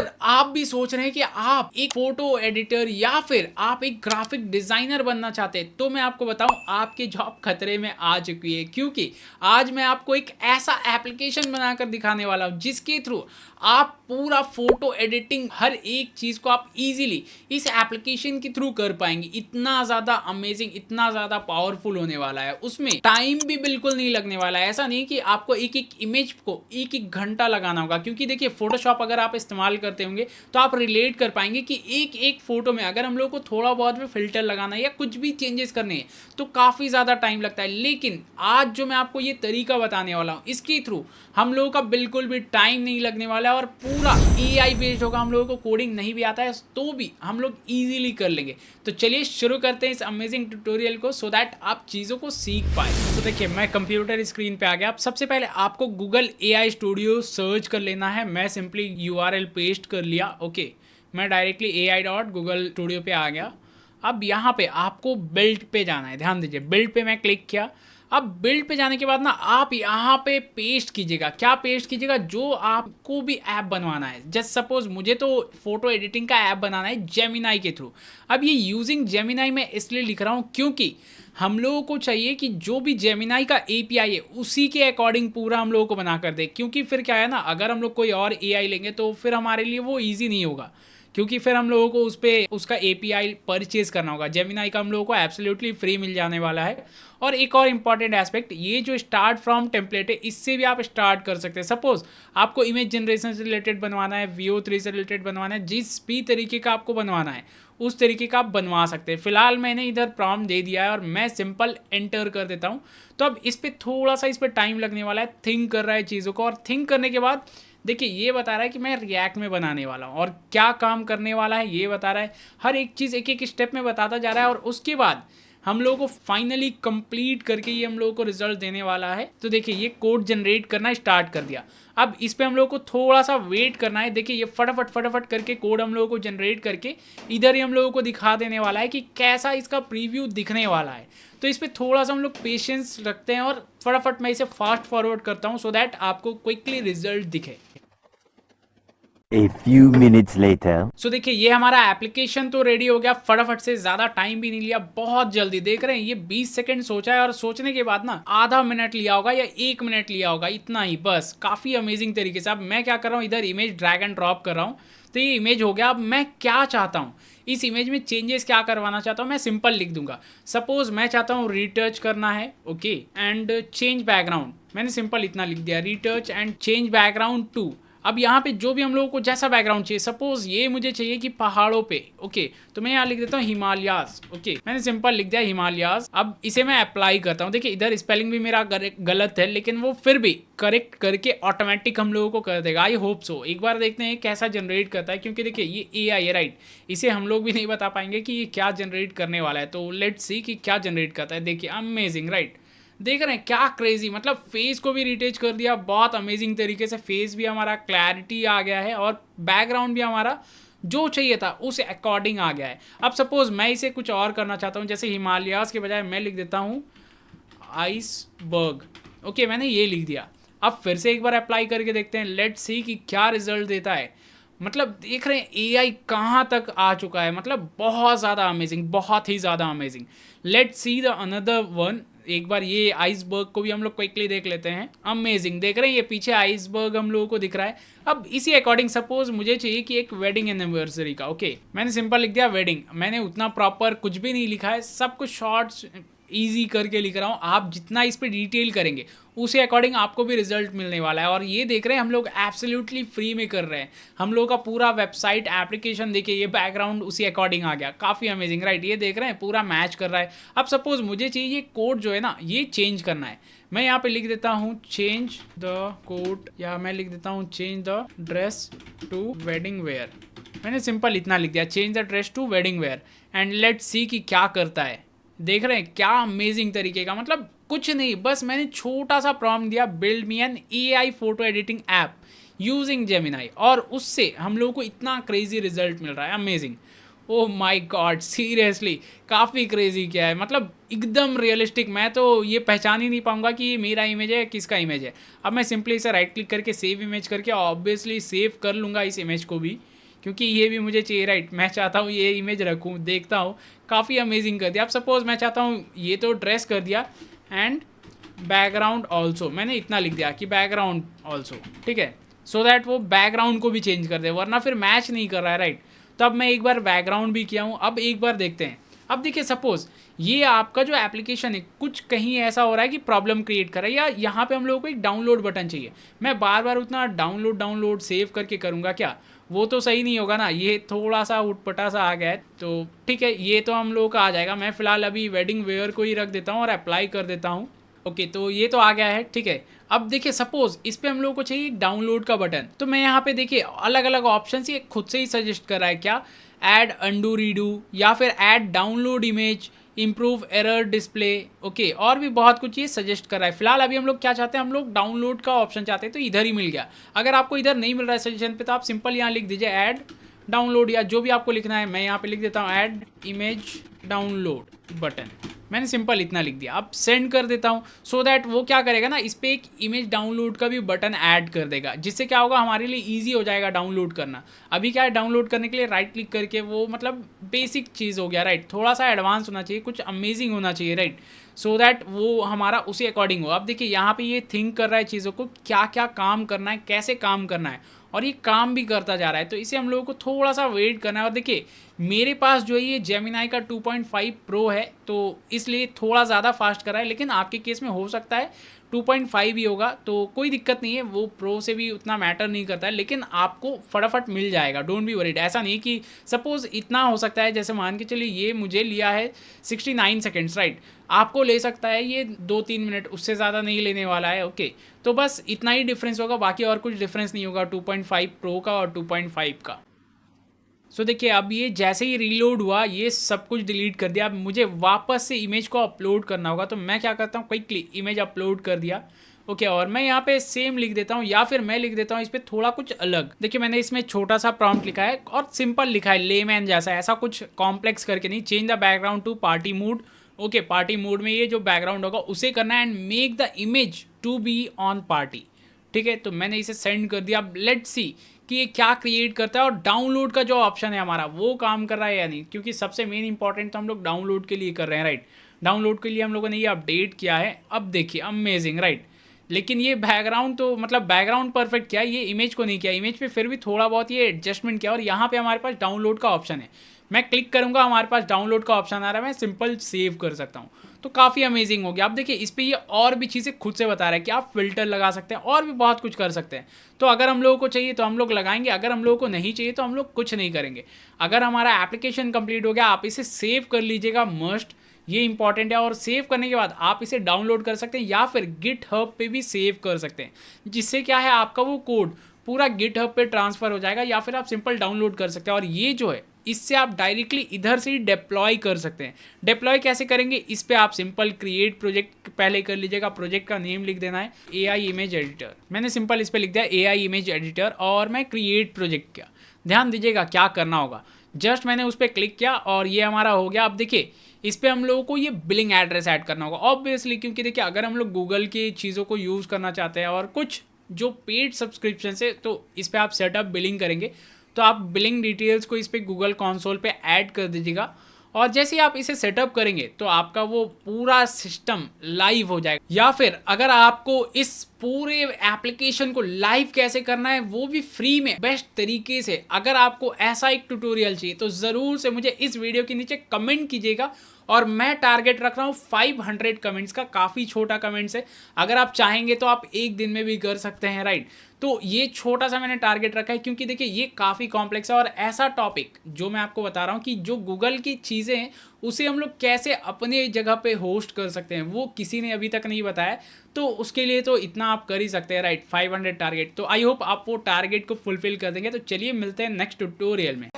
अगर आप भी सोच रहे हैं कि आप एक फोटो एडिटर या फिर आप एक ग्राफिक डिजाइनर बनना चाहते हैं, तो मैं आपको बताऊं आपकी जॉब खतरे में आ चुकी है, क्योंकि आज मैं आपको एक ऐसा एप्लीकेशन बनाकर दिखाने वाला हूं जिसके थ्रू आप पूरा फोटो एडिटिंग हर एक चीज को आप इजीली इस एप्लीकेशन के थ्रू कर पाएंगे। इतना ज्यादा अमेजिंग, इतना ज्यादा पावरफुल होने वाला है, उसमें टाइम भी बिल्कुल नहीं लगने वाला है। ऐसा नहीं कि आपको एक एक इमेज को एक एक घंटा लगाना होगा, क्योंकि देखिए फोटोशॉप अगर आप इस्तेमाल करते होंगे तो आप रिलेट कर पाएंगे कि एक एक फोटो में अगर हम लोग को थोड़ा बहुत भी फिल्टर लगाना है या कुछ भी चेंजेस करने हैं तो काफी ज्यादा टाइम लगता है। लेकिन आज जो मैं आपको ये तरीका बताने वाला हूं, इसके थ्रू हम लोगों का बिल्कुल भी टाइम नहीं लगने वाला है और पूरा एआई बेस्ड होगा। हम लोगों को कोडिंग नहीं भी आता है तो भी हम लोग इजीली कर लेंगे। तो चलिए शुरू करते हैं इस अमेजिंग ट्यूटोरियल को, सो दैट आप चीज़ों को सीख पाए। तो देखिए मैं कंप्यूटर स्क्रीन पे आ गया। अब सबसे पहले आपको गूगल एआई स्टूडियो सर्च कर लेना है। मैं सिंपली यूआरएल पेस्ट कर लिया। ओके, मैं डायरेक्टली ai.google स्टूडियो पे आ गया। अब यहाँ पे आपको बिल्ड पे जाना है। ध्यान दीजिए, बिल्ड पे मैं क्लिक किया। अब बिल्ड पे जाने के बाद ना आप यहाँ पे पेस्ट कीजिएगा। क्या पेस्ट कीजिएगा? जो आपको भी ऐप बनवाना है। जस्ट सपोज मुझे तो फोटो एडिटिंग का ऐप बनाना है जेमिनाई के थ्रू। अब ये यूजिंग जेमिनाई मैं इसलिए लिख रहा हूँ क्योंकि हम लोगों को चाहिए कि जो भी जेमिनाई का एपीआई है उसी के अकॉर्डिंग पूरा हम लोगों को बना कर दे। क्योंकि फिर क्या है ना, अगर हम लोग कोई और एआई लेंगे तो फिर हमारे लिए वो ईजी नहीं होगा, क्योंकि फिर हम लोगों को उस पर उसका एपीआई परचेज करना होगा। जेमिनाई का हम लोगों को एब्सोल्युटली फ्री मिल जाने वाला है। और एक और इंपॉर्टेंट एस्पेक्ट, ये जो स्टार्ट फ्रॉम टेम्पलेट है इससे भी आप स्टार्ट कर सकते हैं। सपोज आपको इमेज जनरेशन से रिलेटेड बनवाना है, VO3 से रिलेटेड बनवाना है, जिस भी तरीके का आपको बनवाना है उस तरीके का आप बनवा सकते हैं। फिलहाल मैंने इधर प्रॉम्प्ट दे दिया है और मैं सिंपल एंटर कर देता हूँ। तो अब इस पर थोड़ा सा इस पर टाइम लगने वाला है, थिंक कर रहा है चीज़ों को। और थिंक करने के बाद देखिए ये बता रहा है कि मैं रिएक्ट में बनाने वाला हूँ और क्या काम करने वाला है ये बता रहा है। हर एक चीज़ एक एक स्टेप में बताता जा रहा है और उसके बाद हम लोगों को फाइनली कंप्लीट करके ये हम लोगों को रिजल्ट देने वाला है। तो देखिए ये कोड जनरेट करना स्टार्ट कर दिया। अब इस पे हम लोगों को थोड़ा सा वेट करना है। देखिए ये फटाफट फटाफट करके कोड हम लोगों को जनरेट करके इधर ही हम लोगों को दिखा देने वाला है कि कैसा इसका प्रीव्यू दिखने वाला है। तो इस पर थोड़ा सा हम लोग पेशेंस रखते हैं और फटाफट मैं इसे फास्ट फॉरवर्ड करता हूँ सो दैट आपको क्विकली रिजल्ट दिखे। A few minutes later. सो देखिए ये हमारा एप्लीकेशन तो रेडी हो गया। फटाफट से, ज्यादा टाइम भी नहीं लिया, बहुत जल्दी। देख रहे हैं ये 20 सेकंड सोचा है और सोचने के बाद ना आधा मिनट लिया होगा या 1 मिनट लिया होगा, इतना ही बस। काफी अमेजिंग तरीके से। अब मैं क्या कर रहा हूँ, इधर इमेज ड्रैग एंड ड्रॉप कर रहा हूँ। तो ये इमेज हो गया। अब मैं क्या चाहता हूँ, इस इमेज में चेंजेस क्या करवाना चाहता हूँ, मैं सिंपल लिख दूंगा। सपोज मैं चाहता हूँ रीटच करना है, ओके, एंड चेंज बैकग्राउंड। मैंने सिंपल इतना लिख दिया, retouch and change background to. अब यहाँ पे जो भी हम लोगों को जैसा बैकग्राउंड चाहिए, सपोज ये मुझे चाहिए कि पहाड़ों पे, ओके, तो मैं यहाँ लिख देता हूँ हिमालयास। ओके, मैंने सिंपल लिख दिया हिमालयास। अब इसे मैं अप्लाई करता हूँ। देखिए इधर स्पेलिंग भी मेरा गलत है, लेकिन वो फिर भी करेक्ट करके ऑटोमेटिक हम लोगों को कर देगा। I hope so. एक बार देखते हैं कैसा जनरेट करता है, क्योंकि देखिए ये एआई है, राइट। इसे हम लोग भी नहीं बता पाएंगे कि ये क्या जनरेट करने वाला है। तो लेट्स सी कि क्या जनरेट करता है। देखिए अमेजिंग, राइट। देख रहे हैं क्या क्रेजी, मतलब फेस को भी रिटेच कर दिया बहुत अमेजिंग तरीके से। फेस भी हमारा क्लैरिटी आ गया है और बैकग्राउंड भी हमारा जो चाहिए था उस अकॉर्डिंग आ गया है। अब सपोज मैं इसे कुछ और करना चाहता हूँ, जैसे हिमालयास के बजाय मैं लिख देता हूँ आइसबर्ग। ओके, मैंने ये लिख दिया। अब फिर से एक बार अप्लाई करके देखते हैं, लेट्स सी कि क्या रिजल्ट देता है। मतलब देख रहे हैं एआई कहाँ तक आ चुका है, मतलब बहुत ज़्यादा अमेजिंग, बहुत ही ज़्यादा amazing. Let's see the another one. एक बार ये आइसबर्ग को भी हम लोग क्विकली देख लेते हैं। अमेजिंग, देख रहे हैं ये पीछे आइसबर्ग हम लोगों को दिख रहा है। अब इसी अकॉर्डिंग सपोज मुझे चाहिए कि एक वेडिंग एनिवर्सरी का, ओके, मैंने सिंपल लिख दिया वेडिंग। मैंने उतना प्रॉपर कुछ भी नहीं लिखा है, सब कुछ शॉर्ट्स ईजी करके लिख रहा हूँ। आप जितना इस पर डिटेल करेंगे उसी अकॉर्डिंग आपको भी रिजल्ट मिलने वाला है। और ये देख रहे हैं हम लोग एब्सोल्युटली फ्री में कर रहे हैं। हम लोग का पूरा वेबसाइट एप्लीकेशन देखिए, ये बैकग्राउंड उसी अकॉर्डिंग आ गया। काफ़ी अमेजिंग, राइट। ये देख रहे हैं पूरा मैच कर रहा है। अब सपोज मुझे चाहिए ये कोड जो है ना ये चेंज करना है। मैं यहाँ पे लिख देता हूँ चेंज द कोड, या मैं लिख देता हूँ change the dress to wedding wear. मैंने सिंपल इतना लिख दिया, change the dress to wedding wear, and let's see कि क्या करता है। देख रहे हैं क्या अमेजिंग तरीके का, मतलब कुछ नहीं, बस मैंने छोटा सा प्रॉम्प्ट दिया, build me an AI photo editing app using Gemini, और उससे हम लोगों को इतना क्रेजी रिजल्ट मिल रहा है। Amazing, oh my God, seriously काफ़ी क्रेजी क्या है, मतलब एकदम रियलिस्टिक। मैं तो ये पहचान ही नहीं पाऊंगा कि ये मेरा इमेज है किसका इमेज है। अब मैं सिंपली इसे राइट क्लिक करके सेव इमेज करके ऑब्वियसली सेव कर लूँगा इस इमेज को भी। क्योंकि ये भी मुझे चाहिए, राइट। मैं चाहता हूँ ये इमेज रखूँ, देखता हूँ, काफ़ी अमेजिंग कर दिया। अब सपोज मैं चाहता हूँ ये तो ड्रेस कर दिया, एंड बैकग्राउंड ऑल्सो मैंने इतना लिख दिया कि बैकग्राउंड ऑल्सो, ठीक है, सो दैट वो बैकग्राउंड को भी चेंज कर दे, वरना फिर मैच नहीं कर रहा है, राइट। तो अब मैं एक बार बैकग्राउंड भी किया हूँ। अब एक बार देखते हैं। अब देखिए सपोज ये आपका जो एप्लीकेशन है कुछ कहीं ऐसा हो रहा है कि प्रॉब्लम क्रिएट कर रहा है, या यहाँ पे हम लोगों को एक डाउनलोड बटन चाहिए। मैं बार बार उतना डाउनलोड सेव करके करूँगा क्या, वो तो सही नहीं होगा ना। ये थोड़ा सा उटपटा सा आ गया है, तो ठीक है, ये तो हम लोगों का आ जाएगा। मैं फिलहाल अभी वेडिंग वेयर को ही रख देता हूँ और अप्लाई कर देता हूँ। ओके, तो ये तो आ गया है, ठीक है। अब देखिए सपोज इस पे हम लोगों को चाहिए एक डाउनलोड का बटन। तो मैं यहाँ पे देखिए अलग अलग ऑप्शन ये खुद से ही सजेस्ट कर रहा है, क्या ऐड अंडू रीडू, या फिर add download image, improve error display, okay, और भी बहुत कुछ ये सजेस्ट कर रहा है। फिलहाल अभी हम लोग क्या चाहते हैं, हम लोग डाउनलोड का ऑप्शन चाहते हैं, तो इधर ही मिल गया। अगर आपको इधर नहीं मिल रहा है सजेशन पे, तो आप सिंपल यहाँ लिख दीजिए ऐड डाउनलोड, या जो भी आपको लिखना है। मैं यहाँ पे लिख देता हूँ ऐड इमेज डाउनलोड बटन। मैंने सिंपल इतना लिख दिया। अब सेंड कर देता हूँ, सो दैट वो क्या करेगा ना, इस पर एक इमेज डाउनलोड का भी बटन ऐड कर देगा, जिससे क्या होगा हमारे लिए ईजी हो जाएगा डाउनलोड करना। अभी क्या है, डाउनलोड करने के लिए राइट क्लिक करके वो मतलब बेसिक चीज़ हो गया, राइट। थोड़ा सा एडवांस होना चाहिए, कुछ अमेजिंग होना चाहिए, राइट, सो दैट वो हमारा उसी अकॉर्डिंग हो। अब देखिए यहाँ पे ये थिंक कर रहा है चीज़ों को, क्या क्या काम करना है, कैसे काम करना है, और ये काम भी करता जा रहा है। तो इसे हम लोगों को थोड़ा सा वेट करना है। और देखिए मेरे पास जो है ये जेमिनाई का 2.5 प्रो है, तो इसलिए थोड़ा ज़्यादा फास्ट कर रहा है, लेकिन आपके केस में हो सकता है 2.5 ही होगा, तो कोई दिक्कत नहीं है, वो प्रो से भी उतना मैटर नहीं करता है, लेकिन आपको फटाफट मिल जाएगा, डोंट बी वरीड। ऐसा नहीं कि सपोज इतना हो सकता है, जैसे मान के चलिए ये मुझे लिया है 69 सेकेंड्स, राइट, आपको ले सकता है ये 2-3 मिनट, उससे ज़्यादा नहीं लेने वाला है, ओके। तो बस इतना ही डिफरेंस होगा, बाकी और कुछ डिफरेंस नहीं होगा 2.5 प्रो का और 2.5 का। सो देखिए अब ये जैसे ही रीलोड हुआ, ये सब कुछ डिलीट कर दिया। अब मुझे वापस से इमेज को अपलोड करना होगा, तो मैं क्या करता हूँ, क्विकली इमेज अपलोड कर दिया, ओके। और मैं यहाँ पे सेम लिख देता हूँ, या फिर मैं लिख देता हूँ इस पर थोड़ा कुछ अलग। देखिए मैंने इसमें छोटा सा प्रॉम्प्ट लिखा है और सिंपल लिखा है, लेमैन जैसा, ऐसा कुछ कॉम्प्लेक्स करके नहीं। Change the background to party mood, okay. Party mood में ये जो बैकग्राउंड होगा उसे करना है, and make the image to be on party, ठीक है। तो मैंने इसे सेंड कर दिया। अब लेट्स सी कि ये क्या क्रिएट करता है, और डाउनलोड का जो ऑप्शन है हमारा वो काम कर रहा है या नहीं, क्योंकि सबसे मेन इंपॉर्टेंट तो हम लोग डाउनलोड के लिए कर रहे हैं, राइट। डाउनलोड के लिए हम लोगों ने ये अपडेट किया है। अब देखिए अमेजिंग, राइट। लेकिन ये बैकग्राउंड तो मतलब बैकग्राउंड परफेक्ट किया, ये इमेज को नहीं किया। इमेज पे फिर भी थोड़ा बहुत ये एडजस्टमेंट किया, और यहाँ पे हमारे पास डाउनलोड का ऑप्शन है। मैं क्लिक करूँगा, हमारे पास डाउनलोड का ऑप्शन आ रहा है, मैं सिंपल सेव कर सकता हूँ। तो काफ़ी अमेजिंग हो गया। आप देखिए इस पर ये और भी चीज़ें खुद से बता रहा है कि आप फिल्टर लगा सकते हैं, और भी बहुत कुछ कर सकते हैं। तो अगर हम लोगों को चाहिए तो हम लोग लगाएंगे, अगर हम लोगों को नहीं चाहिए तो हम लोग कुछ नहीं करेंगे। अगर हमारा एप्लीकेशन कंप्लीट हो गया, आप इसे सेव कर लीजिएगा मस्ट, ये इंपॉर्टेंट है। और सेव करने के बाद आप इसे डाउनलोड कर सकते हैं, या फिर गिटहब पे भी सेव कर सकते हैं, जिससे क्या है आपका वो कोड पूरा गिटहब पे ट्रांसफ़र हो जाएगा, या फिर आप सिंपल डाउनलोड कर सकते हैं। और ये जो है इससे आप डायरेक्टली इधर से ही डिप्लॉय कर सकते हैं। डिप्लॉय कैसे करेंगे, इस पे आप सिंपल क्रिएट प्रोजेक्ट पहले कर लीजिएगा। प्रोजेक्ट का नेम लिख देना है AI इमेज एडिटर। मैंने सिंपल इस पे लिख दिया AI इमेज एडिटर, और मैं क्रिएट प्रोजेक्ट किया। ध्यान दीजिएगा क्या करना होगा, जस्ट मैंने उस पर क्लिक किया और ये हमारा हो गया। अब देखिए इस पर हम लोगों को ये बिलिंग एड्रेस ऐड करना होगा ऑब्वियसली, क्योंकि देखिए अगर हम लोग गूगल की चीज़ों को यूज़ करना चाहते हैं और कुछ जो पेड सब्सक्रिप्शन है, तो इस पर आप सेटअप बिलिंग करेंगे, तो आप बिलिंग डिटेल्स को इस पर गूगल कंसोल पे ऐड कर दीजिएगा। और जैसे ही आप इसे सेटअप करेंगे तो आपका वो पूरा सिस्टम लाइव हो जाएगा। या फिर अगर आपको इस पूरे एप्लीकेशन को लाइव कैसे करना है वो भी फ्री में बेस्ट तरीके से, अगर आपको ऐसा एक ट्यूटोरियल चाहिए तो ज़रूर से मुझे इस वीडियो के नीचे कमेंट कीजिएगा। और मैं टारगेट रख रहा हूँ 500 कमेंट्स का, काफ़ी छोटा कमेंट्स है। अगर आप चाहेंगे तो आप एक दिन में भी कर सकते हैं, राइट। तो ये छोटा सा मैंने टारगेट रखा है, क्योंकि देखिए ये काफ़ी कॉम्प्लेक्स है, और ऐसा टॉपिक जो मैं आपको बता रहा हूँ कि जो गूगल की चीज़ें हैं उसे हम लोग कैसे अपने जगह पे होस्ट कर सकते हैं, वो किसी ने अभी तक नहीं बताया। तो उसके लिए तो इतना आप कर ही सकते हैं, राइट। 500 टारगेट, तो आई होप आप वो टारगेट को फुलफिल कर देंगे। तो चलिए मिलते हैं नेक्स्ट ट्यूटोरियल में।